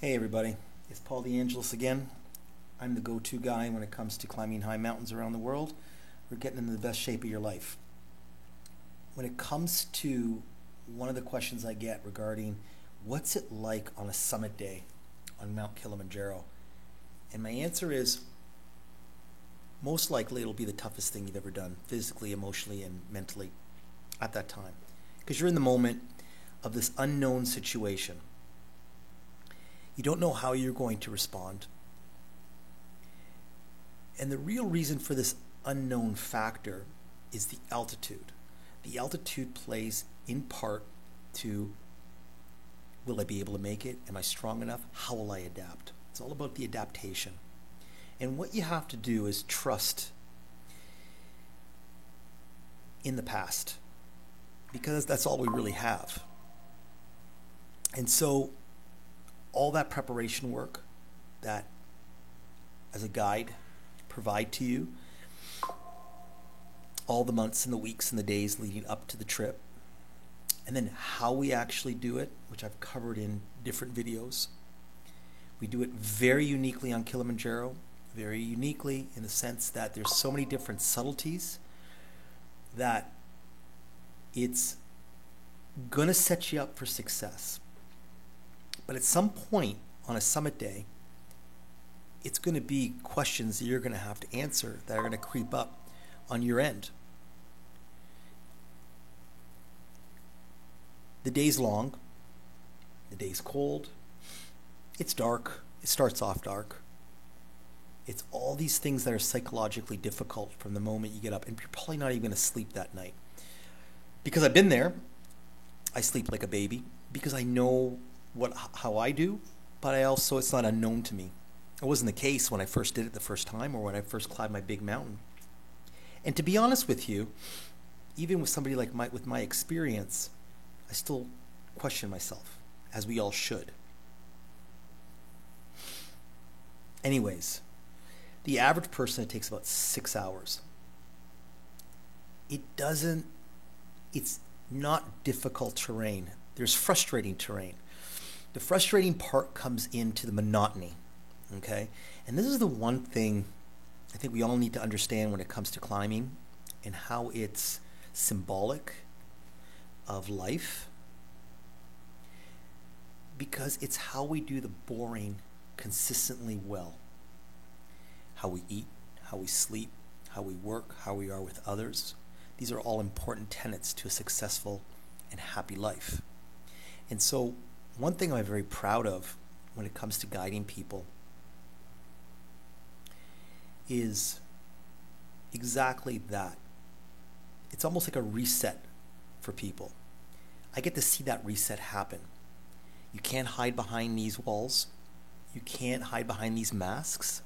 Hey everybody, it's Paul DeAngelis again. I'm the go-to guy when it comes to climbing high mountains around the world or getting into the best shape of your life. When it comes to one of the questions I get regarding what's it like on a summit day on Mount Kilimanjaro, and my answer is most likely it'll be the toughest thing you've ever done, physically, emotionally, and mentally at that time. Because you're in the moment of this unknown situation. You don't know how you're going to respond. And the real reason for this unknown factor is the altitude. The altitude plays in part to, will I be able to make it? Am I strong enough? How will I adapt? It's all about the adaptation. And what you have to do is trust in the past, because that's all we really have. And so all that preparation work that, as a guide, provide to you, all the months and the weeks and the days leading up to the trip, and then how we actually do it, which I've covered in different videos. We do it very uniquely on Kilimanjaro, very uniquely in the sense that there's so many different subtleties that it's going to set you up for success. But at some point on a summit day, it's going to be questions that you're going to have to answer that are going to creep up on your end. The day's long, the day's cold, it's dark, it starts off dark. It's all these things that are psychologically difficult from the moment you get up, and you're probably not even going to sleep that night. Because I've been there, I sleep like a baby, because I know how I do, but it's not unknown to me. It wasn't the case when I first did it the first time or when I first climbed my big mountain. And to be honest with you, even with somebody like with my experience, I still question myself, as we all should. Anyways, the average person, it takes about 6 hours. It's not difficult terrain. There's frustrating terrain. The frustrating part comes into the monotony, okay? And this is the one thing I think we all need to understand when it comes to climbing and how it's symbolic of life, because it's how we do the boring consistently well. How we eat, how we sleep, how we work, how we are with others. These are all important tenets to a successful and happy life. And so one thing I'm very proud of when it comes to guiding people is exactly that. It's almost like a reset for people. I get to see that reset happen. You can't hide behind these walls. You can't hide behind these masks.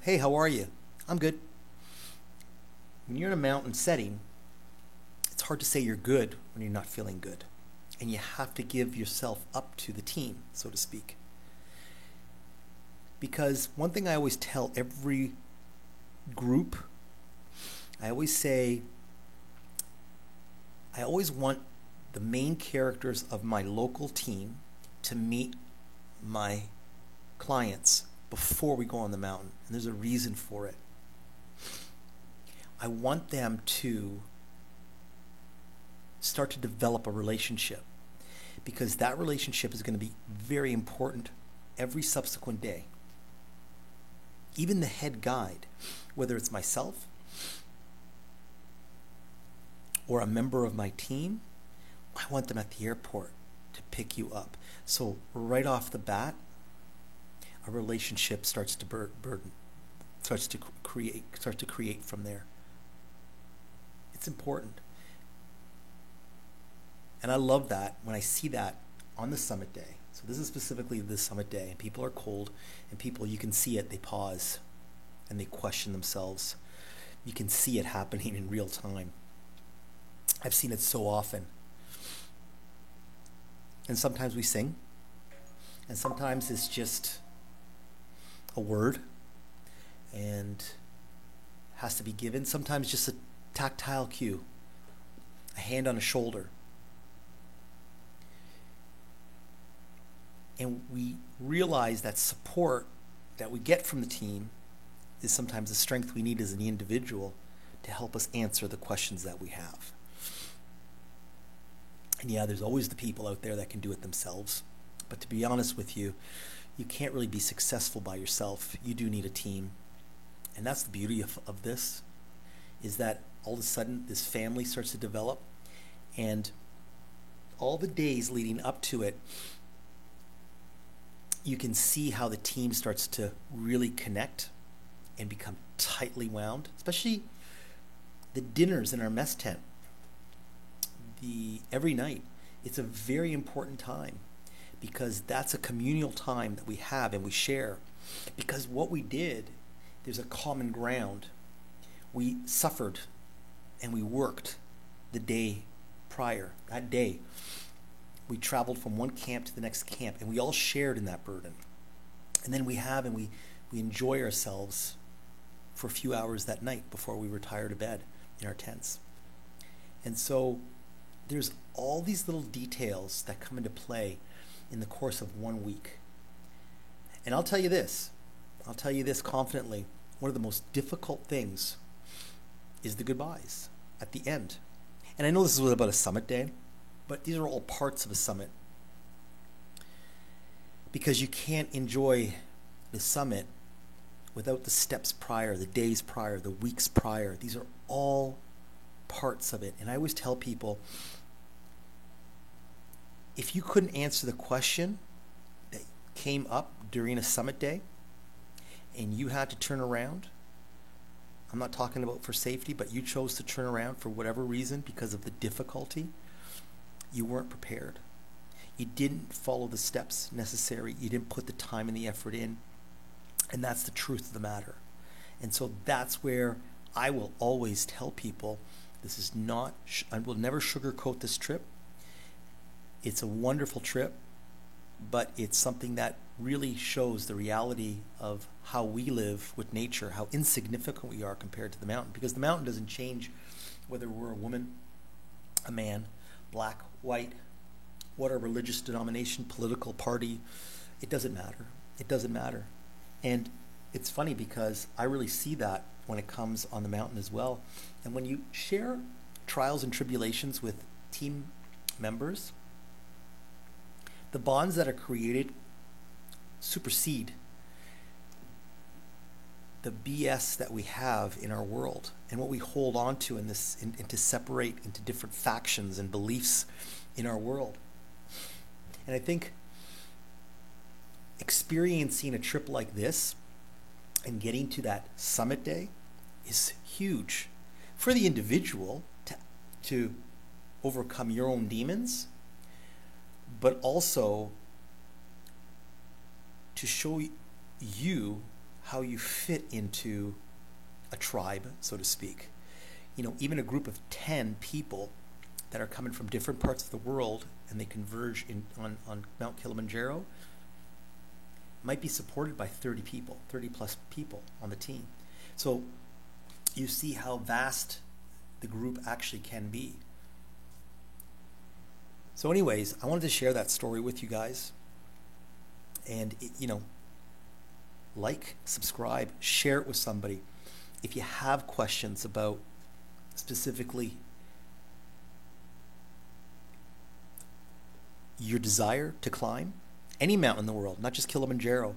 Hey, how are you? I'm good. When you're in a mountain setting, it's hard to say you're good when you're not feeling good. And you have to give yourself up to the team, so to speak. Because one thing I always tell every group, I always say, I always want the main characters of my local team to meet my clients before we go on the mountain. And there's a reason for it. I want them to start to develop a relationship, because that relationship is going to be very important every subsequent day. Even the head guide, whether it's myself or a member of my team, I want them at the airport to pick you up. So right off the bat, a relationship starts to starts to create from there. It's important. And I love that when I see that on the summit day. So this is specifically the summit day, and people are cold, and people, you can see it, they pause and they question themselves. You can see it happening in real time. I've seen it so often. And sometimes we sing, and sometimes it's just a word and has to be given. Sometimes just a tactile cue, a hand on a shoulder. And we realize that support that we get from the team is sometimes the strength we need as an individual to help us answer the questions that we have. And yeah, there's always the people out there that can do it themselves. But to be honest with you, you can't really be successful by yourself. You do need a team. And that's the beauty of this, is that all of a sudden this family starts to develop, and all the days leading up to it, you can see how the team starts to really connect and become tightly wound, especially the dinners in our mess tent. Every night, it's a very important time, because that's a communal time that we have and we share. Because what we did, there's a common ground. We suffered and we worked the day prior. That day, we traveled from one camp to the next camp, and we all shared in that burden. And then we enjoy ourselves for a few hours that night before we retire to bed in our tents. And so there's all these little details that come into play in the course of 1 week. And I'll tell you this confidently, one of the most difficult things is the goodbyes at the end. And I know this is about a summit day, but these are all parts of a summit. Because you can't enjoy the summit without the steps prior, the days prior, the weeks prior. These are all parts of it. And I always tell people, if you couldn't answer the question that came up during a summit day and you had to turn around, I'm not talking about for safety, but you chose to turn around for whatever reason because of the difficulty, you weren't prepared. You didn't follow the steps necessary. You didn't put the time and the effort in. And that's the truth of the matter. And so that's where I will always tell people, this is not, I will never sugarcoat this trip. It's a wonderful trip, but it's something that really shows the reality of how we live with nature, how insignificant we are compared to the mountain. Because the mountain doesn't change whether we're a woman, a man, black, white, what our religious denomination, political party. It doesn't matter. It doesn't matter. And it's funny because I really see that when it comes on the mountain as well. And when you share trials and tribulations with team members, the bonds that are created supersede the BS that we have in our world and what we hold on to and to separate into different factions and beliefs in our world. And I think experiencing a trip like this and getting to that summit day is huge for the individual to overcome your own demons, but also to show you how you fit into a tribe, so to speak. You know, even a group of 10 people that are coming from different parts of the world and they converge on Mount Kilimanjaro might be supported by 30 people, 30 plus people on the team. So you see how vast the group actually can be. So anyways, I wanted to share that story with you guys. And, like, subscribe, share it with somebody. If you have questions about specifically your desire to climb any mountain in the world, not just Kilimanjaro.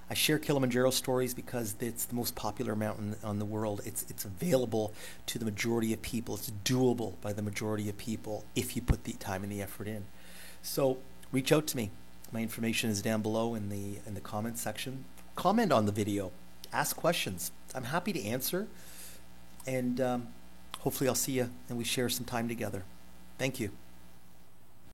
I share Kilimanjaro stories because it's the most popular mountain on the world. It's available to the majority of people. It's doable by the majority of people if you put the time and the effort in. So reach out to me. My information is down below in the comment section. Comment on the video. Ask questions. I'm happy to answer. And hopefully I'll see you and we share some time together. Thank you.